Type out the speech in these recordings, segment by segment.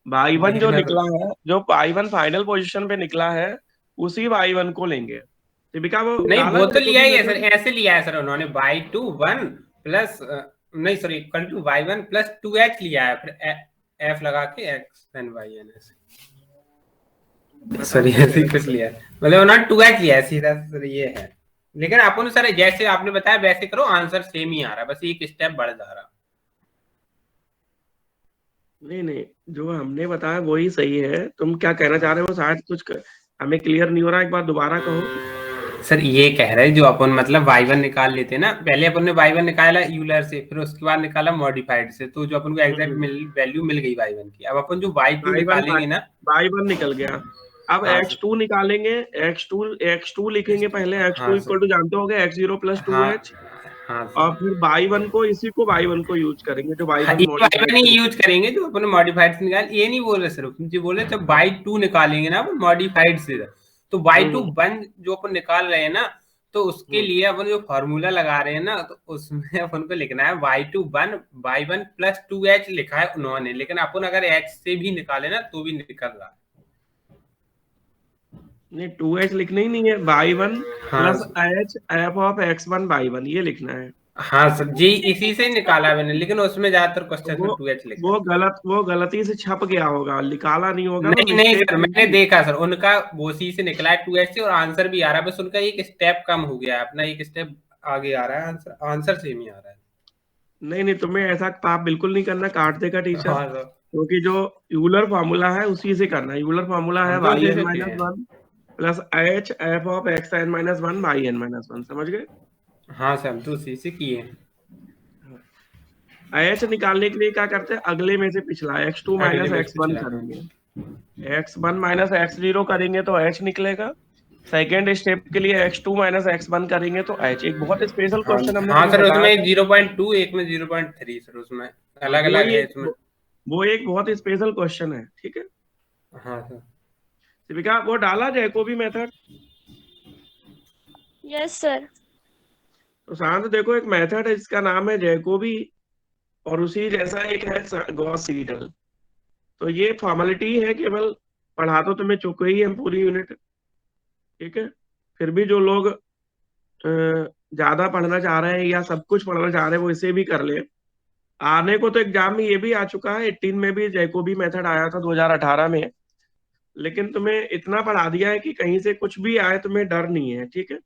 Y one जो देखना तो। निकला है, जो वाई वन फाइनल पोजीशन पे निकला है, उसी वाई वन को लेंगे। दीपिका वो नहीं डाला वो तो लिया जैकोबी ही है सर, मेथड। ऐसे लिया है सर उन्होंने, बाई टू वन प्लस, नहीं sorry, equal to Y one plus two H लिया है, फिर एफ लगा के एक्स एन वाई एन ऐसे। बताओ सर क्या कह ऐसे ही रहे थे कुछ तुम। लिया है, मतलब उन्होंने टू एच लिया है सीधा सर, ये है। लेकिन अपन सर जैसे आपने बताया वैसे करो, आंसर सेम ही आ रहा है, बस एक स्टेप बढ़ जा रहा। नहीं नहीं, जो हमने बताया वही सही है। तुम क्या कहना चाह रहे हो शायद हमें क्लियर नहीं हो रहा, एक बार दोबारा कहो। सर ये कह रहे हैं जो अपन मतलब वाई वन निकाल लेते हैं ना, पहले अपन ने वाई वन निकाला यूलर से, फिर उसके बाद निकाला मॉडिफाइड से, तो जो अपन को एग्जैक्ट हम्म। वैल्यू मिल गई वाई वन की, अब अपन जो वाई टू बाई वन, निकालेंगे ना। बाई वन निकल गया। अब हाँ एक्स सर। टू निकालेंगे। एक्स टू लिखेंगे पहले, एक्स टू हाँ इक्वल सर। टू जानते होगे एक्स जीरो प्लस टू हाँ। एच। हाँ और सर। फिर बाई वन को, इसी को बाई वन को यूज करेंगे, जो बाई हाँ वन ये वाई मॉडिफाइड वन ही से यूज निकला। करेंगे जो अपन मॉडिफाइड से निकाल, ये नहीं बोल रहे सर, जी बोले जब हाँ। बाई टू निकालेंगे ना अपन मॉडिफाइड से, तो बाई टू हम्म वन जो अपन निकाल रहे हैं ना, तो उसके हम्म। लिए अपन जो फॉर्मूला लगा रहे हैं ना, तो उसमें अपन को लिखना है Y two one by one plus two H लिखा है उन्होंने, लेकिन अपन अगर एच से भी निकाले ना तो भी निकल रहा है। नहीं, टू एच लिखना ही नहीं है, बाई वन हाँ। Plus H F of x one by one, ये लिखना है। हाँ सर जी, इसी से ही निकाला मैंने, लेकिन उसमें ज्यादातर तो क्वेश्चन में टू एच लिखा है। वो गलती से छप गया होगा, निकाला नहीं होगा, वो नहीं नहीं मिस्टेक सर, थी मैंने ना। देखा सर उनका, वो सी से निकला है टू एच से, और आंसर भी आ रहा है, बस उनका एक स्टेप कम हो गया है, अपना एक स्टेप आगे आ रहा है, आंसर आंसर सेम ही आ रहा है। नहीं नहीं, तुम्हें ऐसा पाप बिल्कुल नहीं करना, काट देगा टीचर। हाँ सर। क्योंकि जो यूलर फार्मूला है उसी से करना है। यूलर फार्मूला है हम तो वाई उसी एन से किए माइनस हैं। One plus H F of X N minus one by N minus one, समझ गए। हाँ सर हम तो उसी से किए हैं। एच निकालने के लिए क्या करते हैं, अगले में से पिछला एक्स टू अगले माइनस में से एक्स वन पिछला। करेंगे। X one minus X zero करेंगे तो एच निकलेगा। सेकेंड स्टेप के लिए X two minus X one करेंगे तो एच। एक बहुत स्पेशल हाँ। क्वेश्चन हमने हाँ तुम्हें सर बताया उसमें था। 0.2, एक में 0.3 सर, उसमें अलग वो अलग ही है एक इसमें। वो एक बहुत स्पेशल क्वेश्चन है, ठीक है। हाँ सर। दीपिका वो डाला जैकोबी मेथड। Yes sir. तो शांत देखो, एक मेथड है जिसका नाम है जैकोबी, और उसी जैसा एक है गॉस सीडल। तो ये फॉर्मेलिटी है केवल, पढ़ा तो तुम्हें चुके ही हम पूरी यूनिट, ठीक है। फिर भी जो लोग ज्यादा पढ़ना चाह रहे हैं या सब कुछ पढ़ना चाह रहे हैं वो इसे भी कर ले। आने को तो एग्जाम में ये भी आ चुका है, 18 में भी जैकोबी मेथड आया था 2018 में। लेकिन तुम्हें इतना पढ़ा दिया है कि कहीं से कुछ भी आए तुम्हें डर नहीं है, ठीक है।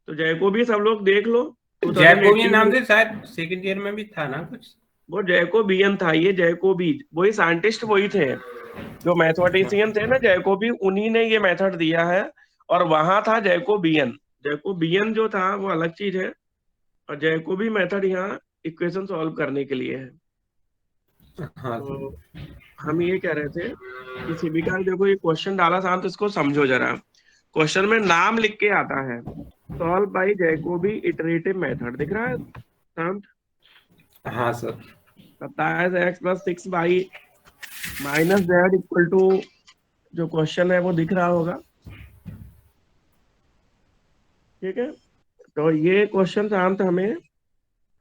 तो जैकोबी सब लोग देख लो। जैकोबियन 2018 नाम में से शायद सेकंड ईयर में भी था ना कुछ। वो जैकोबियन था, ये जैकोबी वही साइंटिस्ट वही थे, जो मैथमेटिशियन थे ना जैकोबी, उन्हीं ने ये मेथड दिया है। और वहां था जैकोबियन। जैकोबियन जो था वो अलग चीज है, और जैकोबी मेथड यहाँ इक्वेशन सॉल्व करने के लिए है। हाँ सर। तो हम ये कह रहे थे कि सिविका ने देखो ये क्वेश्चन डाला, शांत इसको समझो जरा। क्वेश्चन में नाम लिख के आता है, solve by Jacobi iterative method, दिख रहा है शांत। हाँ sir. 27x+6 minus Z equal to, जो क्वेश्चन है वो दिख रहा होगा, ठीक है। तो ये क्वेश्चन शांत हमें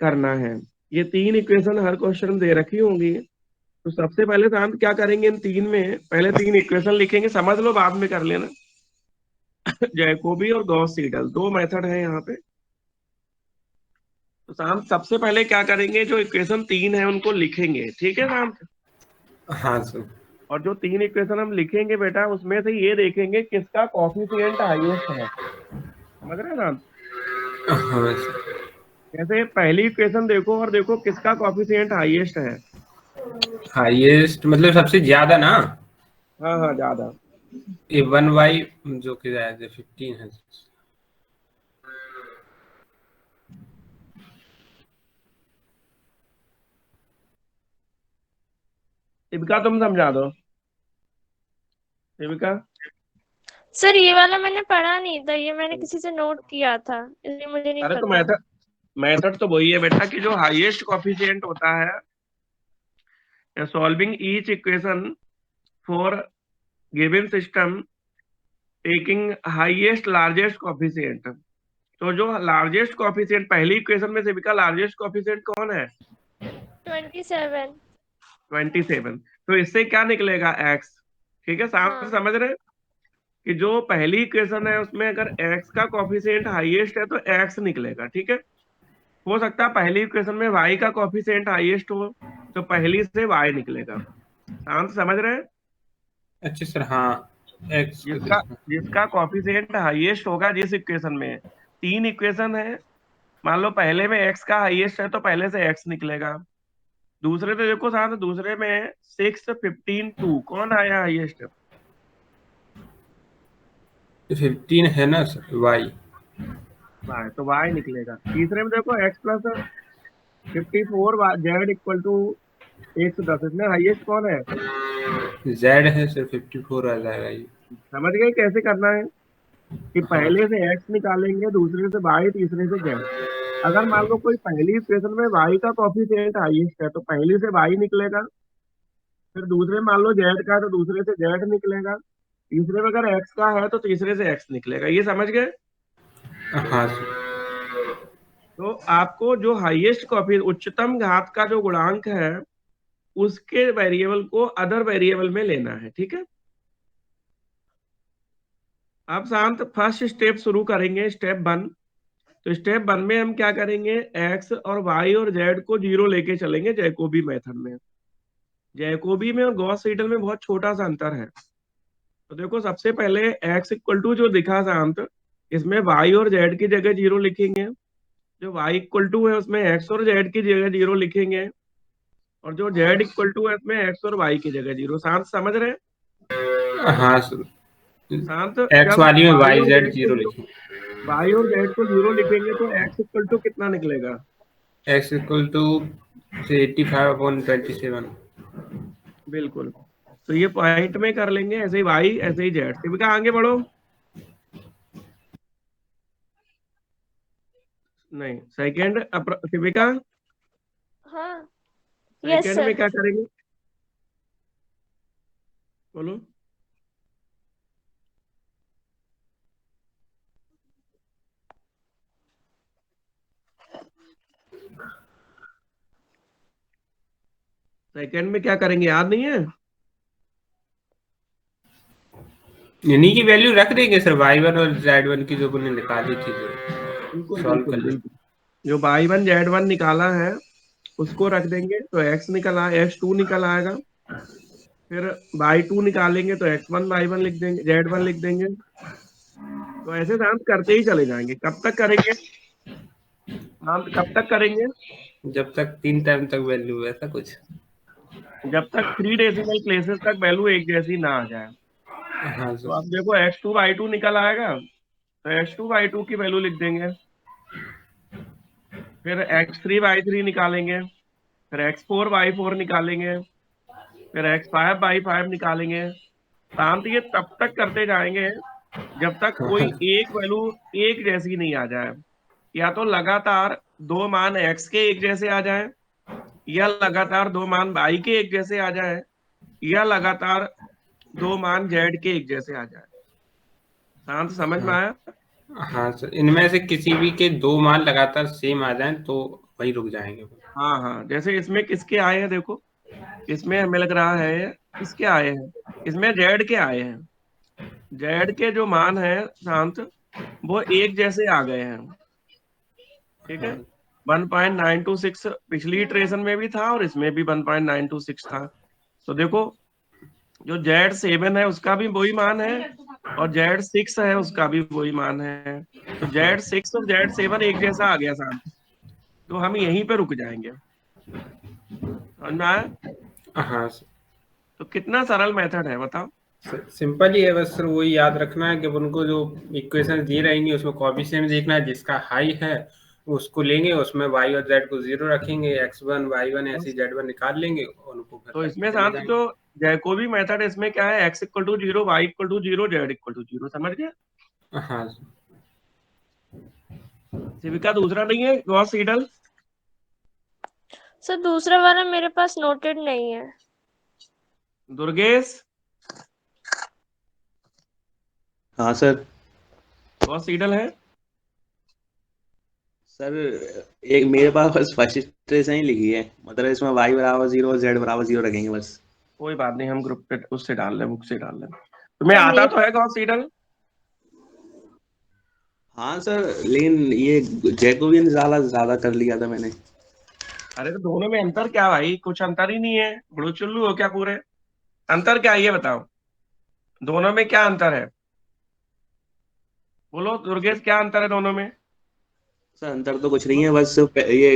करना है। ये तीन इक्वेशन हर क्वेश्चन में दे रखी होंगी। तो सबसे पहले शांत क्या करेंगे, इन तीन में पहले तीन इक्वेशन लिखेंगे, समझ लो बाद में कर लेना। जैकोबी और गॉस सीडल दो मेथड है यहाँ पे। तो शांत सबसे पहले क्या करेंगे, जो इक्वेशन तीन है उनको लिखेंगे, ठीक है शांत। हाँ सर। और जो तीन इक्वेशन हम लिखेंगे बेटा, उसमें से ये देखेंगे किसका कॉफिशिएंट हाईएस्ट है, समझ रहे हैं शांत। हाँ सर। जैसे पहली इक्वेशन देखो और देखो किसका कॉफिशिएंट हाईएस्ट है। हाईएस्ट मतलब सबसे ज्यादा ना। हाँ हाँ, ज्यादा। ये वन वाई, जो कि शायद 15 है। इनका तुम समझा दो, देविका। सर ये वाला मैंने पढ़ा नहीं था, ये मैंने किसी से नोट किया था, इसलिए मुझे नहीं अरे तो पता। मेथड मेथड तो वही है बेटा, कि जो हाईएस्ट कॉफिशिएंट होता है, solving each equation for given system taking highest largest coefficient. तो जो लार्जेस्ट कॉफिशिएंट पहली इक्वेशन में से भी का लार्जेस्ट कॉफिशिएंट कौन है, 27। 27। तो इससे क्या निकलेगा x। ठीक है, साथ हाँ समझ रहे हैं कि जो पहली इक्वेशन है उसमें अगर x का कॉफिशिएंट हाईएस्ट है तो x निकलेगा। ठीक है, हो सकता है पहली इक्वेशन में y का कॉफिशिएंट हाईएस्ट हो तो पहली से y निकलेगा। शांत समझ रहे हैं। अच्छा सर, हाँ एक्स को जिसका देखना। जिसका कॉफिशिएंट हाईएस्ट होगा जिस इक्वेशन में, तीन इक्वेशन है, मान लो पहले में x का हाईएस्ट है तो पहले से x निकलेगा। दूसरे तो देखो साथ, दूसरे में 6, 15, 2 कौन आया हाईएस्ट। 15 है ना सर, वाई। y तो y निकलेगा। तीसरे में देखो x plus 54 Z equal to 110, इसमें हाईएस्ट कौन है। जेड है सर, 54 आ जाएगा ये। समझ गए कैसे करना है कि हाँ पहले से x निकालेंगे, दूसरे से y, तीसरे से z। अगर मान लो कोई पहली इक्वेशन में y का कॉफिशिएंट हाईएस्ट है तो पहली से y निकलेगा, फिर दूसरे मान लो z का है तो दूसरे से z निकलेगा, तीसरे में अगर x का है तो तीसरे से x निकलेगा। ये समझ गए। हाँ सर। तो आपको जो हाईएस्ट कॉफी, उच्चतम घात का जो गुणांक है उसके वेरिएबल को अदर वेरिएबल में लेना है। ठीक है, अब शांत फर्स्ट स्टेप शुरू करेंगे, स्टेप 1। तो स्टेप 1 में हम क्या करेंगे, एक्स और वाई और जेड को जीरो लेके चलेंगे जैकोबी मेथड में। जैकोबी में और गॉस सीडल में बहुत छोटा सा अंतर है। तो देखो सबसे पहले एक्स इक्वल टू जो दिखा शांत, इसमें वाई और जेड की जगह जीरो लिखेंगे। जो वाई इक्वल टू है उसमें एक्स और जेड की जगह जीरो लिखेंगे, और जो जेड इक्वल टू है उसमें एक्स और वाई की जगह जीरो। शांत समझ रहे हैं। हाँ सर, शांत एक्स जब वाली में वाई वाई और जेड जेड को जीरो जीरो, लिखें। वाई और जेड को जीरो लिखेंगे तो एक्स इक्वल टू कितना निकलेगा। X equal to 85/27। बिल्कुल। तो ये पॉइंट में कर लेंगे, ऐसे ही वाई ऐसे ही जेड। शिविका आगे बढ़ो। नहीं, सेकंड शिविका, हाँ। यस सेकंड में सर। क्या करेंगे, बोलो। सेकंड में क्या करेंगे, याद नहीं है। इन्हीं की वैल्यू रख देंगे सर, y1 और z1 की जो हमने निकाली थी, जो बिल्कुल सॉल्व कर बिल्कुल लेंगे। बिल्कुल। जो y1 z1 निकाला है उसको रख देंगे तो x निकला, x2 निकल आएगा। फिर y2 निकालेंगे तो x1 y1 लिख देंगे, z1 लिख देंगे। तो ऐसे शांत करते ही चले जाएंगे। कब तक करेंगे शांत, कब तक करेंगे। जब तक 3 टाइम तक वैल्यू है, ऐसा कुछ। जब तक 3 डेसिमल प्लेसेस तक वैल्यू एक जैसी ना आ जाए। हाँ तो सर। अब देखो x2 y2 निकल आएगा तो x2 y2 की वैल्यू लिख देंगे। फिर x3 y3 निकालेंगे, फिर x4 y4 निकालेंगे, फिर x5 y5 निकालेंगे। शांत ये तब तक करते जाएंगे जब तक कोई एक वैल्यू एक जैसी नहीं आ जाए। या तो लगातार दो मान x के एक जैसे आ जाए, या लगातार दो मान y के एक जैसे आ जाए, या लगातार दो मान z के एक जैसे आ जाए। शांत समझ में हाँ आया। हाँ सर, इनमें से किसी भी के 2 मान लगातार सेम आ जाएं तो वहीं रुक जाएंगे। हाँ हाँ, जैसे इसमें किसके आए हैं देखो, इसमें हमें लग रहा है किसके आए हैं, इसमें जेड के आए हैं। जेड के जो मान है शांत वो एक जैसे आ गए हैं। ठीक है, हाँ 1.926 पिछली इटरेशन में भी था और इसमें भी 1.926 था। तो देखो जो Z7 है उसका भी वही मान है, और Z6 है उसका भी वही मान है। तो Z6 और Z7 एक जैसा आ गया साथ। तो हम यहीं पे रुक जाएंगे। समझ में आया। हाँ सर। तो कितना सरल मेथड है बताओ। सिंपल ही है, बस सर वही याद रखना है कि उनको जो इक्वेशन दी रहेंगी उसमें कोएफिशिएंट देखना है, जिसका हाई है उसको लेंगे, उसमें y और z को 0 रखेंगे, x1 y1 ऐसे z1 निकाल लेंगे और उनको फिर तो करते इसमें चले शांत जाएंगे। जो जैकोबी मेथड है इसमें क्या है, x equal to zero, Y equal to zero, Z equal to zero. समझ गए। हाँ सर। शिविका दूसरा नहीं है गॉस सीडल। सर दूसरा वाला मेरे पास नोटेड नहीं है। दुर्गेश, हाँ सर। गॉस सीडल है। सर एक मेरे पास बस फर्स्ट इटरेशन ही लिखी है, मतलब इसमें y बराबर 0 और z बराबर 0 रखेंगे बस। कोई बात नहीं, हम ग्रुप पे उससे डाल लें, बुक से डाल लें। तुम्हें सर आता मेरे तो है गॉस सीडल? हाँ सर, लेकिन ये जैकोबियन ज्यादा ज्यादा कर लिया था मैंने। अरे तो दोनों में अंतर क्या भाई? कुछ अंतर ही नहीं है, बड़ू चुल्लू हो क्या पूरे? अंतर क्या है ये बताओ, दोनों में क्या अंतर है? बोलो दुर्गेश, क्या अंतर है दोनों में? सर अंतर तो कुछ नहीं है, बस ये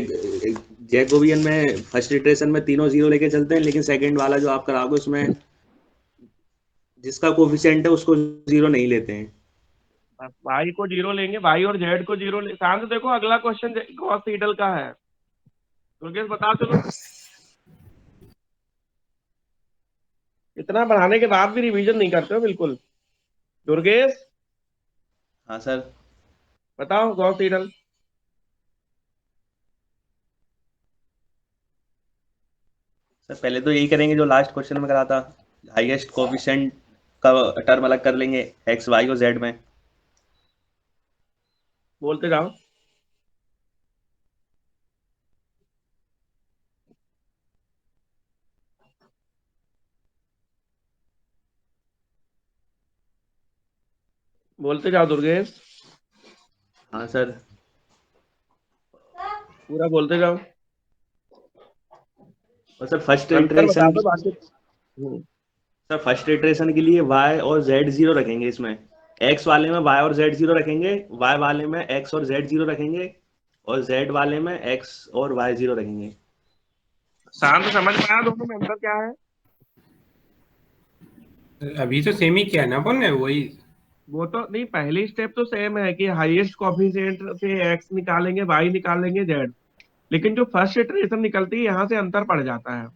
जैकोबियन में फर्स्ट इटरेशन में तीनों जीरो लेके चलते हैं, लेकिन सेकंड वाला जो आप कराओगे उसमें जिसका कोफिशिएंट है उसको जीरो नहीं लेते हैं। बस वाई को जीरो लेंगे, वाई और जेड को जीरो ले। शांत देखो, अगला क्वेश्चन गॉस सीडल का है। दुर्गेश बता चलो। इतना बढ़ाने के बाद भी रिवीजन नहीं करते हो बिल्कुल। दुर्गेश हाँ सर। बताओ गॉस सीडल। सर पहले तो यही करेंगे जो लास्ट क्वेश्चन में करा था, हाईएस्ट कोफिशिएंट का टर्म अलग कर लेंगे एक्स वाई और जेड में। बोलते जाओ। बोलते जाओ दुर्गेश, हाँ सर। पूरा बोलते जाओ। और सर फर्स्ट अंतर बता इटरेशन दो बाकी। सर फर्स्ट इटरेशन के लिए वाई और जेड जीरो रखेंगे इसमें। एक्स वाले में वाई और जेड जीरो रखेंगे, वाई वाले में एक्स और जेड जीरो रखेंगे, और जेड वाले में एक्स और वाई जीरो रखेंगे। शांत समझ में आया दोनों में अंतर क्या है? अभी तो सेम ही किया ना अपन ने, वही। वो तो नहीं, पहली स्टेप तो सेम है कि हाईएस्ट कोफिशिएंट से एक्स निकालेंगे, वाई निकालेंगे, जेड। लेकिन जो फर्स्ट इटरेशन निकलती है यहाँ से अंतर पड़ जाता है।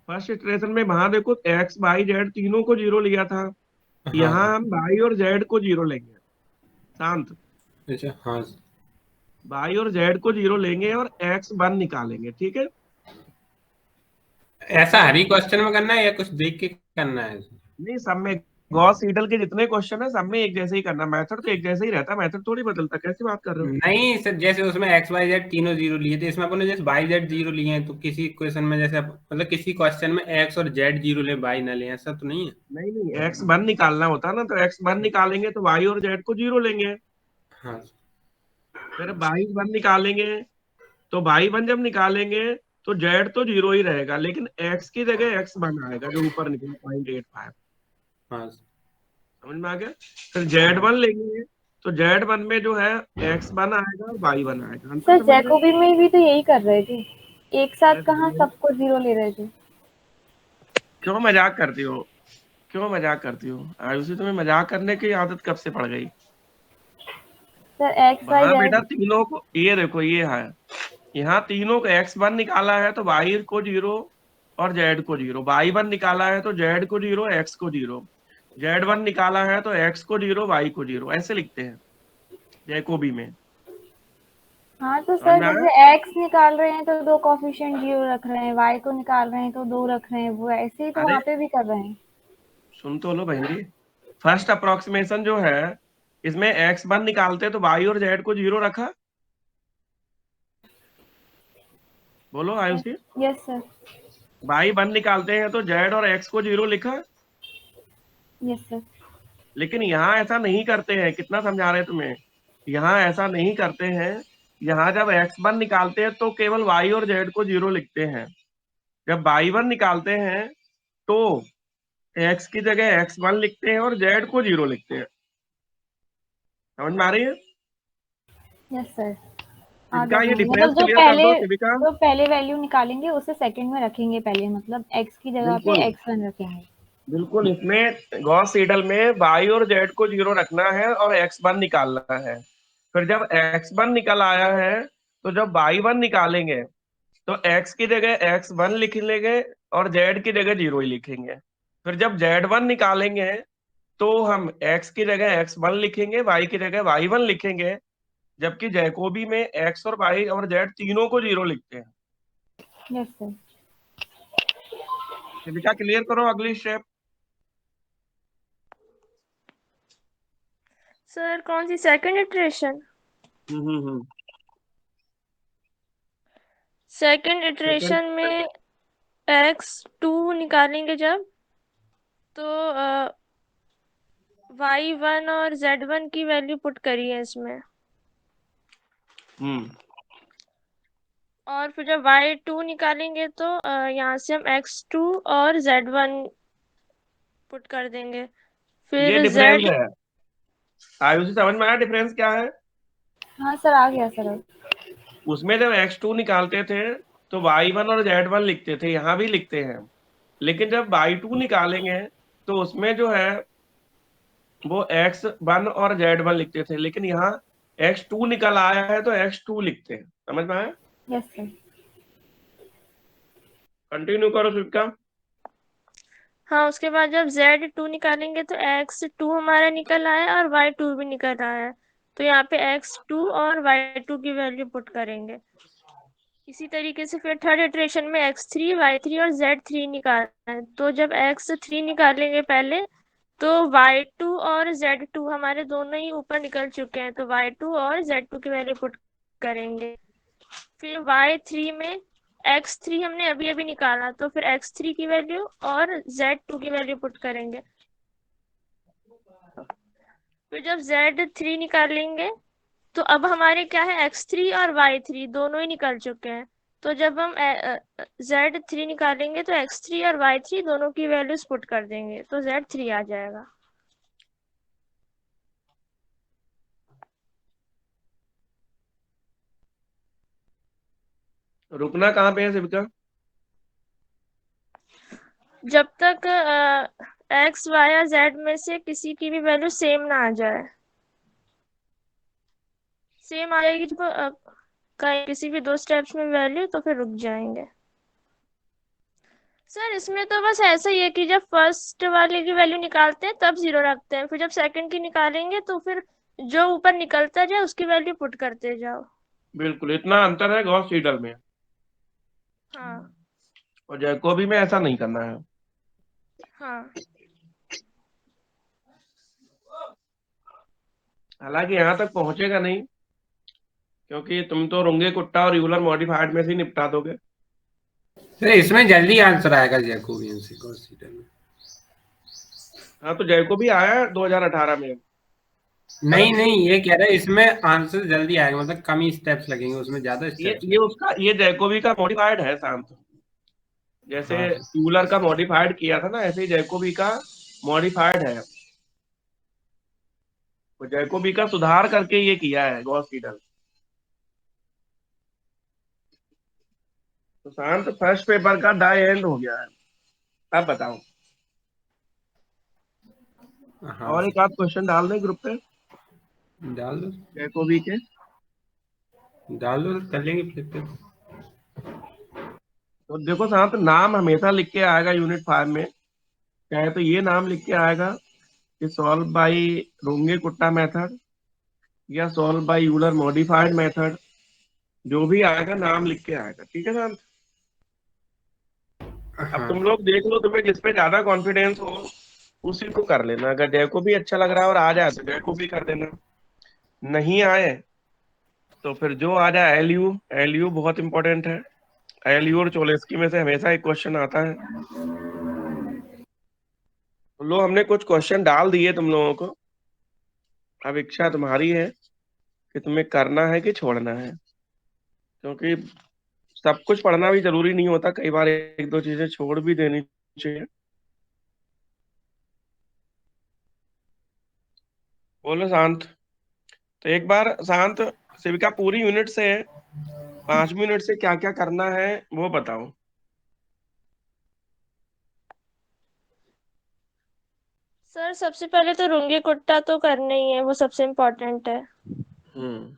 फर्स्ट इटरेशन में वहां देखो एक्स वाई जेड तीनों को जीरो लिया था, हाँ यहाँ हम वाई और जेड को जीरो लेंगे। शांत, अच्छा हाँ। वाई और जेड को जीरो लेंगे और एक्स वन निकालेंगे, ठीक है? ऐसा हर ही क्वेश्चन में करना है या कुछ देख के करना है? नहीं, सब में गॉस सीडल के जितने क्वेश्चन है सब में एक जैसे ही करना, मेथड तो एक जैसे ही रहता है, मेथड थोड़ी बदलता। कैसी बात कर रहे हो? नहीं सर, जैसे उसमें एक्स वाई जेड तीनों जीरो लिए थे, इसमें अपन ने जैसे वाई जेड जीरो लिए हैं, तो किसी क्वेश्चन में जैसे मतलब किसी क्वेश्चन में एक्स और जेड जीरो ले, वाई ना ले, ऐसा तो नहीं है। नहीं नहीं, एक्स वन निकालना होता ना, तो एक्स वन निकालेंगे तो वाई और जेड को जीरो लेंगे। हाँ फिर वाई वन निकालेंगे, तो वाई वन जब निकालेंगे तो जेड तो जीरो ही रहेगा, लेकिन एक्स की जगह एक्स वन आएगा जो ऊपर निकला 0.85। हाँ। समझ में आ गया? फिर जेड वन लेंगे, तो जेड वन में जो है एक्स वन आएगा और वाई वन आएगा। अंतर सर समझ में? जैकोबी में भी तो यही कर रहे थे, एक अरे साथ तो कहाँ सबको जीरो ले रहे थे। क्यों मजाक करती हो? क्यों मजाक करती हो आयुषी? तुम्हें मजाक करने की आदत कब से पड़ गई? सर एक्स वाई वहां बेटा जेड। तीनों को, ये देखो ये है, यहाँ तीनों को एक्स वन निकाला है तो वाई को जीरो और जेड को जीरो, वाई वन निकाला है तो जेड को जीरो एक्स को जीरो, जेड वन निकाला है तो एक्स को जीरो वाई को जीरो, ऐसे लिखते हैं जैकोबी में। हाँ तो समझ सर में आया? जैसे एक्स निकाल रहे हैं तो दो कोफिशिएंट जीरो रख रहे हैं, वाई को निकाल रहे हैं तो दो रख रहे हैं, वो ऐसे ही तो अरे वहां पे भी कर रहे हैं। सुन तो लो बहन जी, फर्स्ट अप्रोक्सीमेशन जो है इसमें एक्स वन निकालते तो वाई और जेड को जीरो रखा। बोलो Ayushi. Yes sir. Y one निकालते हैं तो जेड और एक्स को जीरो लिखा। Yes sir. लेकिन यहाँ ऐसा नहीं करते हैं, कितना समझा रहे हैं तुम्हें? यहाँ ऐसा नहीं करते हैं। यहाँ जब एक्स वन निकालते हैं तो केवल वाई और जेड को जीरो लिखते हैं। जब वाई वन निकालते हैं तो एक्स की जगह एक्स वन लिखते हैं और जेड को जीरो लिखते हैं। समझ में आ रही है? Yes sir. आगे इनका ये बढ़िए, डिफरेंस मतलब क्लियर कर दो शिविका। जो पहले वैल्यू निकालेंगे उसे सेकंड में रखेंगे पहले, मतलब एक्स की जगह पे बिल्कुल एक्स वन रखेंगे। बिल्कुल, इसमें गॉस सीडल में वाई और जेड को जीरो रखना है और एक्स वन निकालना है। फिर जब एक्स वन निकल आया है तो जब वाई वन निकालेंगे तो एक्स की जगह एक्स वन लिख लेंगे और जेड की जगह जीरो ही लिखेंगे। फिर जब जेड वन निकालेंगे तो हम एक्स की जगह एक्स वन लिखेंगे, वाई की जगह वाई वन लिखेंगे। जबकि जैकोबी में एक्स और वाई और जेड तीनों को जीरो लिखते हैं। Yes sir. शिविका क्लियर करो अगली स्टेप। सर कौन सी second iteration? Second second iteration में x2 निकालेंगे जब, तो y1 और z1 की वैल्यू पुट करिए इसमें, और फिर जब y2 निकालेंगे तो यहाँ से हम x2 और z1 पुट कर देंगे, ये फिर डिफरेंस z। है। आयुषी समझ में आया डिफरेंस क्या है? हाँ सर, आ गया सर। उसमें जब x2 निकालते थे तो y1 और z1 लिखते थे, यहाँ भी लिखते हैं, लेकिन जब y2 निकालेंगे तो उसमें जो है वो x1 और z1 लिखते थे, लेकिन यहाँ x2 निकल आया है तो x2 लिखते हैं। समझ में आया? Yes sir. कंटिन्यू करो शिविका। हाँ, उसके बाद जब z2 निकालेंगे तो x2 हमारा निकल आया और y2 भी निकल आया है, तो यहाँ पे x2 और y2 की वैल्यू पुट करेंगे। इसी तरीके से फिर थर्ड इटरेशन में x3, y3 और z3 निकालना है, तो जब x3 निकालेंगे पहले, तो y2 और z2 हमारे दोनों ही ऊपर निकल चुके हैं, तो y2 और z2 की वैल्यू पुट करेंगे। फिर y3 में x3 हमने अभी अभी निकाला, तो फिर x3 की वैल्यू और z2 की वैल्यू पुट करेंगे। फिर जब z3 निकालेंगे तो अब हमारे क्या है, x3 और y3 दोनों ही निकल चुके हैं, तो जब हम z3 निकालेंगे तो x3 और y3 दोनों की वैल्यूज पुट कर देंगे, तो z3 आ जाएगा। रुकना कहाँ पे है शिविका? जब तक x, y या z में से किसी की भी वैल्यू सेम ना आ जाए। सेम आ जाएगी तो कहीं किसी भी दो स्टेप्स में वैल्यू, तो फिर रुक जाएंगे। सर इसमें तो बस ऐसा ही है कि जब फर्स्ट वाले की वैल्यू निकालते हैं तब 0 रखते हैं, फिर जब सेकंड की निकालेंगे तो फिर जो ऊपर निकलता जाए उसकी वैल्यू पुट करते जाओ। बिल्कुल, इतना अंतर है गॉस सीडल में, हाँ और जैकोबी में ऐसा नहीं करना है। हाँ। हालांकि यहाँ तक पहुंचेगा नहीं, क्योंकि तुम तो रुंगे कुट्टा और यूलर मॉडिफाइड में से ही निपटा दोगे। सर इसमें जल्दी आंसर आएगा जैकोबियन से गॉस सीडल में। हाँ, तो जैकोबी आया 2018 में। नहीं नहीं, ये कह रहा है इसमें आंसर जल्दी आएगा, मतलब कम ही स्टेप्स लगेंगे, उसमें ज्यादा स्टेप्स ये उसका ये जैकोबी का मॉडिफाइड है शांत। जैसे हाँ। यूलर का मॉडिफाइड किया था ना, ऐसे ही जैकोबी का मॉडिफाइड है। तो जैकोबी का सुधार करके ये किया है गॉस सीडल। तो शांत फर्स्ट पेपर का डाई एंड हो गया है। अब बताओ, हाँ और एक आध क्वेश्चन डाल दें ग्रुप पे डाल दो जैकोबी के। कर लेंगे फिर पे। तो देखो शांत, नाम हमेशा लिख के आएगा यूनिट 5 में, चाहे तो ये नाम लिख के आएगा कि सॉल्व बाय रुंगे कुट्टा मेथड या solve by Euler modified method, जो भी आएगा नाम लिख के आएगा। ठीक है शांत? अब हाँ तुम लोग देख लो, तुम्हें जिस पे ज्यादा कॉन्फिडेंस हो उसी को कर लेना। अगर जैको भी अच्छा लग रहा है और आ जाए तो जैको भी कर देना, नहीं आए तो फिर जो आ जाए एलयू। एलयू बहुत इंपॉर्टेंट है। एलयू और चोलेस्की में से हमेशा एक क्वेश्चन आता है। तो लो, हमने कुछ क्वेश्चन डाल दिए तुम लोगों को। अब इच्छा तुम्हारी है कि तुम्हें करना है कि छोड़ना है, क्योंकि सब कुछ पढ़ना भी जरूरी नहीं होता, कई बार एक दो चीजें छोड़ भी देनी चाहिए। बोलो शांत। तो एक बार शांत, शिविका पूरी यूनिट से 5 मिनट से क्या क्या करना है वो बताओ। सर सबसे पहले तो रुंगे कुट्टा तो करना ही है, वो सबसे इम्पोर्टेंट है। हम्म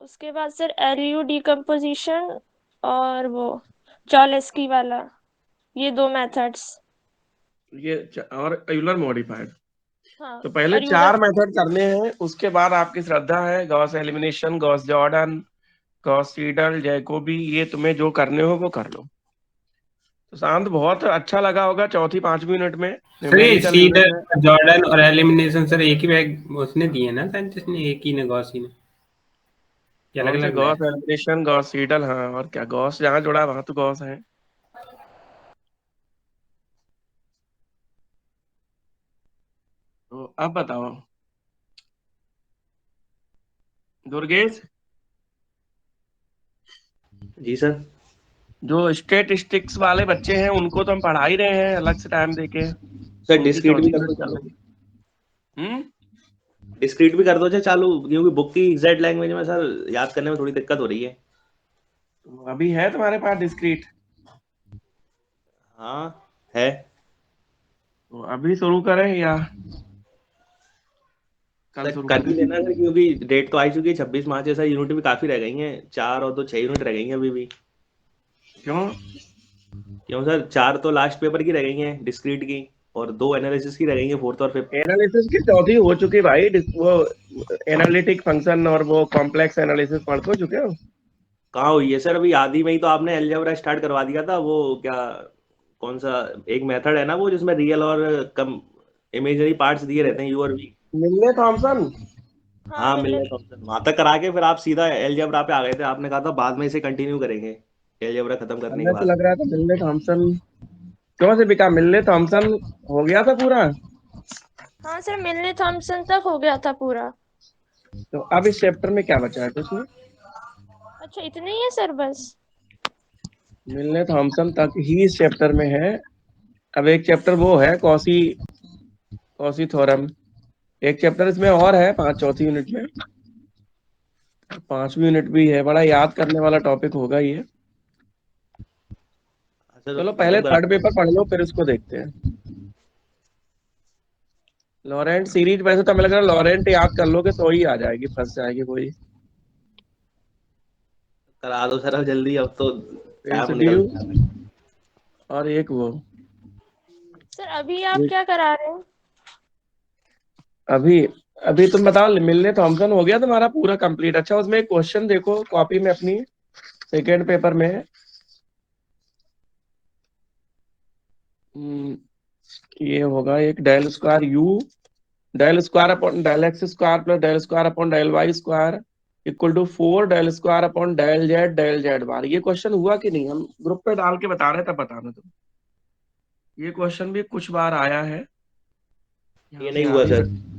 उसके बाद सर एलयू डिकम्पोजिशन और वो चॉलेस्की वाला, ये दो मेथड्स। और यूलर मॉडिफाइड। हाँ तो पहले और यूलर। 4 मेथड करने हैं, उसके बाद आपकी श्रद्धा है Gauss elimination, Gauss Jordan, Gauss Seidel, Jacobi, ये तुम्हें जो करने हो वो कर लो। तो शांत, बहुत अच्छा लगा होगा चौथी 5वीं यूनिट में। सर ये न्यूमेरिकल यूनिट है। सीडल जॉर्डन और एलिमिनेशन सर एक ही बैग उसने दिए ना साइंटिस्ट ने, एक ही ने गॉसी ने, अलग कौन से अलग Gauss bag. Elimination, Gauss Seidel? हाँ, और क्या, गॉस जहाँ जुड़ा वहां तो गॉस है। अब बताओ दुर्गेश, जी सर। जो स्टेटिस्टिक्स वाले बच्चे हैं उनको तो हम पढ़ा ही रहे हैं अलग से टाइम देके, सर उनकी डिस्क्रीट भी 34 कर यूनिट दो चल चालू, रही। डिस्क्रीट भी कर दो चालू, क्योंकि बुक की एग्जैक्ट लैंग्वेज में सर याद करने में थोड़ी दिक्कत हो रही है। अभी है तुम्हारे पास डिस्क्रीट? हाँ है। तो अभी शुरू करें या कल सर शुरू कर करें? ही लेना सर, क्योंकि डेट तो आ ही चुकी है 26 मार्च है सर, यूनिट भी काफी रह गई हैं, 4 और 2 6 यूनिट रह गई हैं अभी भी। क्यों? क्यों सर, 4 तो लास्ट पेपर की रह गई हैं डिस्क्रीट की, और 2 एनालिसिस की रह गई हैं, 4th और 5th। एनालिसिस की चौथी हो चुकी भाई, वो एनालिटिक फंक्शन और वो कॉम्प्लेक्स एनालिसिस पढ़ तो चुके हो। कहाँ हुई है सर, अभी आधी में ही तो आपने अलजेब्रा स्टार्ट करवा दिया था, वो क्या, कौन सा एक मेथड है ना वो, जिसमें रियल और कम इमेजरी पार्ट्स दिए रहते हैं, यू और वी। मिलने थॉमसन। हाँ हाँ मिलने। मिलने थॉमसन, वहां तक करा के फिर आप सीधा अलजेब्रा पे आ गए थे, आपने कहा था बाद में इसे कंटिन्यू करेंगे अलजेब्रा खत्म करने के हमें तो बाद। लग रहा था मिलने थॉमसन। क्यों से बिका, मिलने थॉमसन हो गया था पूरा? हाँ सर, मिलने थॉमसन तक हो गया था पूरा। तो अब इस चैप्टर में क्या बचा है कुछ नहीं? अच्छा, इतने ही है सर बस? मिलने थॉमसन तक ही इस चैप्टर में है। अब एक चैप्टर वो है कॉसी कॉसी थ्योरम, एक चैप्टर इसमें और है चौथी यूनिट में, 5वीं यूनिट भी है। बड़ा याद करने वाला टॉपिक होगा ये। सर चलो खत्म पहले करा थर्ड पेपर पढ़ लो फिर उसको देखते हैं। लॉरेंट सीरीज, वैसे तो हमें लग रहा है लॉरेंट याद कर लोगे तो ही आ जाएगी, फंस जाएगी कोई। करा दो सर अब जल्दी, अब तो टाइम निकल रेसिड्यू गया। और एक वो, सर अभी आप क्या करा रहे हैं? अभी अभी तुम बताओ, मिलने थॉमसन हो गया तुम्हारा पूरा कंप्लीट? अच्छा उसमें एक क्वेश्चन देखो कॉपी में अपनी, सेकेंड पेपर में। ये होगा एक del square U, del square upon del X square plus del square upon del Y square equal to 4 del square upon del Z bar. ये क्वेश्चन हुआ कि नहीं? हम ग्रुप पे डाल के बता रहे थे, बताना तुम। ये क्वेश्चन भी कुछ बार आया है, यहाँ ये से नहीं आ हुआ भी सर। सकता।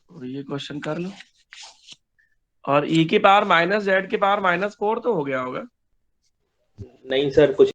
और ये क्वेश्चन कर लो। और ई की पावर माइनस जेड की पावर -4 तो हो गया होगा। नहीं सर कुछ